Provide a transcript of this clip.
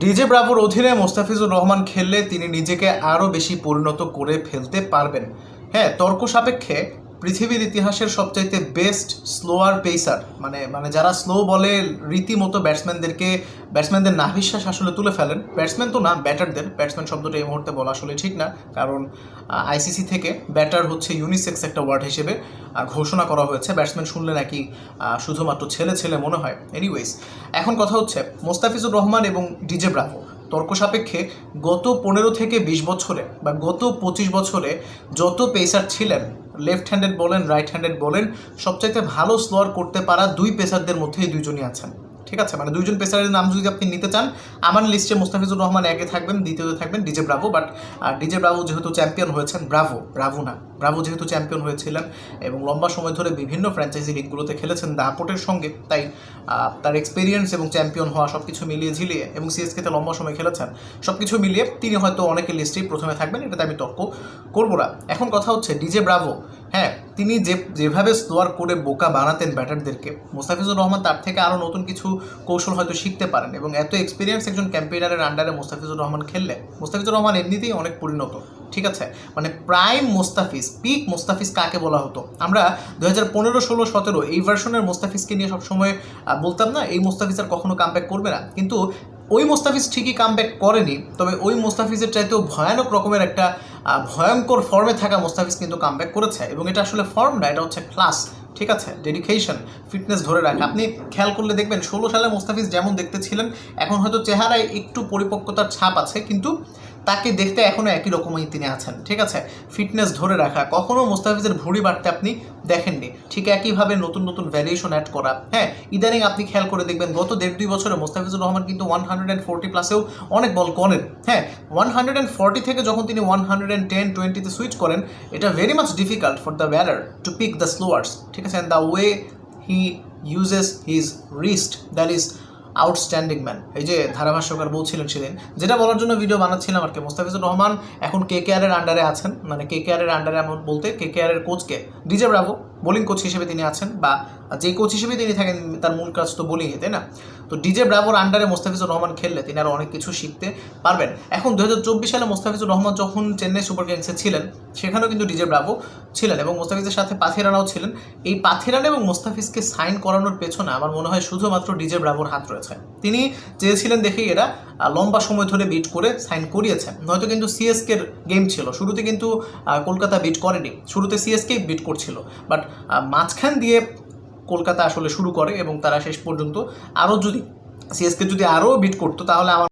DJ ব্রাভোর অধীনে মোস্তাফিজুর রহমান খেললে তিনি নিজেকে আরও বেশি পরিণত করে ফেলতে পারবেন। হ্যাঁ, তর্ক সাপেক্ষে পৃথিবীর ইতিহাসের সবচাইতে বেস্ট স্লোয়ার পেসার মানে যারা স্লো বলে রীতিমতো ব্যাটসম্যানদের নাভিশ্বাস আসলে তুলে ফেলেন। ব্যাটসম্যান তো না, ব্যাটসম্যান শব্দটা এই মুহূর্তে বলা আসলে ঠিক না, কারণ আইসিসি থেকে ব্যাটার হচ্ছে ইউনিসেক্স একটা ওয়ার্ড হিসেবে ঘোষণা করা হয়েছে। ব্যাটসম্যান শুনলে নাকি শুধুমাত্র ছেলে ছেলে মনে হয়। এনিওয়েজ, এখন কথা হচ্ছে মোস্তাফিজুর রহমান এবং ডিজে ব্রাভো তর্ক সাপেক্ষে গত 15 থেকে 20 বছরে বা গত 25 বছরে যত পেসার ছিলেন, লেফট হ্যান্ডেড বলেন রাইট হ্যান্ডেড বলেন, সবচাইতে ভালো স্লোয়ার করতে পারা দুই পেসারদের মধ্যে এই দুইজনই আছেন। ঠিক আছে, মানে দুইজন পেসারের নাম যদি আপনি নিতে চান, আমার লিস্টে মোস্তাফিজুর রহমান আগে থাকবেন, দ্বিতীয়তে থাকবেন DJ Bravo. But DJ Bravo যেহেতু চ্যাম্পিয়ন হয়েছেন, ব্রাভো যেহেতু চ্যাম্পিয়ন হয়েছিলেন এবং লম্বা সময় ধরে বিভিন্ন ফ্র্যাঞ্চাইজি লিগগুলোতে খেলেছেন দাপটের সঙ্গে, তাই তার এক্সপিরিয়েন্স এবং চ্যাম্পিয়ন হওয়া সব কিছু মিলিয়ে ঝিলিয়ে এবং সিএসকেতে লম্বা সময় খেলেছেন, সব কিছু মিলিয়ে তিনি হয়তো অনেকের লিস্টেই প্রথমে থাকবেন, এটাতে আমি তর্ক করবো না। এখন কথা হচ্ছে ডিজে ব্রাভো, হ্যাঁ, তিনি যেভাবে স্লোয়ার করে বোকা বানাতেন ব্যাটারদেরকে, মোস্তাফিজুর রহমান তার থেকে আরও নতুন কিছু কৌশল হয়তো শিখতে পারেন। এবং এত এক্সপিরিয়েন্স একজন ক্যাম্পেইনারের আন্ডারে মোস্তাফিজুর রহমান খেললে, মোস্তাফিজুর রহমান এমনিতেই অনেক পরিণত। ঠিক আছে, মানে প্রাইম মোস্তাফিজ, পিক মোস্তাফিজ কাকে বলা হতো? আমরা 2015, 16, 17 এই ভার্সনের মোস্তাফিজকে নিয়ে সবসময় বলতাম না এই মোস্তাফিজ আর কখনো কামব্যাক করবে না, কিন্তু ওই মোস্তাফিজ ঠিকই কামব্যাক করেনি, তবে ওই মোস্তাফিজের চাইতেও ভয়ানক রকমের একটা ভয়ঙ্কর ফর্মে থাকা মোস্তাফিজ কিন্তু কামব্যাক করেছে। এবং এটা আসলে ফর্ম না, এটা হচ্ছে ক্লাস। ঠিক আছে, ডেডিকেশন, ফিটনেস ধরে রাখা। আপনি খেয়াল করলে দেখবেন 16 সালে মোস্তাফিজ যেমন দেখতে ছিলেন, এখন হয়তো চেহারায় একটু পরিপক্কতার ছাপ আছে, কিন্তু তাকে দেখতে এখনও একই রকমই তিনি আছেন। ঠিক আছে, ফিটনেস ধরে রাখা, কখনও মোস্তাফিজের ভুঁড়ি বাড়তে আপনি দেখেননি। ঠিক একইভাবে নতুন নতুন ভ্যারিয়েশন অ্যাড করা। হ্যাঁ, ইদানিং আপনি খেয়াল করে দেখবেন গত 1.5-2 বছরে মোস্তাফিজুর রহমান কিন্তু 140 প্লাসেও অনেক বল করেন। হ্যাঁ, 140 থেকে যখন তিনি 110-20-তে সুইচ করেন, এটা very much difficult for the batter to pick the slowers. ঠিক আছে, and the way he uses his wrist, that is outstanding man. এই যে ধারাভাষ্যকার বলছিলেন সেদিন, যেটা বলার জন্য ভিডিও বানাচ্ছিলাম আর কি, মোস্তাফিজুর রহমান এখন কেকেআরের আন্ডারে আছেন। মানে কেকেআরের আন্ডারে এমন বলতে কেকেআরের কোচকে ডিজে ব্রাভো বোলিং কোচ হিসেবে তিনি আছেন, বা যে কোচ হিসেবে তিনি থাকেন তার মূল কাজ তো বোলিংয়ে, তাই না? তো ডিজে ব্রাভোর আন্ডারে মোস্তাফিজুর রহমান খেললে তিনি আরও অনেক কিছু শিখতে পারবেন। এখন 2024 সালে মোস্তাফিজুর রহমান যখন চেন্নাই সুপার কিংসে ছিলেন, সেখানেও কিন্তু ডিজে ব্রাভো ছিলেন এবং মোস্তাফিজের সাথে পাথিরানাও ছিলেন। এই পাথিরানা এবং মোস্তাফিজকে সাইন করানোর পেছনে আমার মনে হয় শুধুমাত্র ডিজে ব্রাভোর হাত রয়েছে। তিনি চেয়েছিলেন দেখেই এরা লম্বা সময় ধরে বিট করে সাইন করিয়েছেন। নয়তো কিন্তু সিএসকের গেম ছিল, শুরুতে কিন্তু কলকাতা বিট করেনি, শুরুতে সিএসকেই বিট করছিল, বাট মাঝখান দিয়ে কলকাতা আসলে শুরু করে এবং তারা শেষ পর্যন্ত আরও যদি সিএসকে যদি আরও বিট করতো তাহলে আমার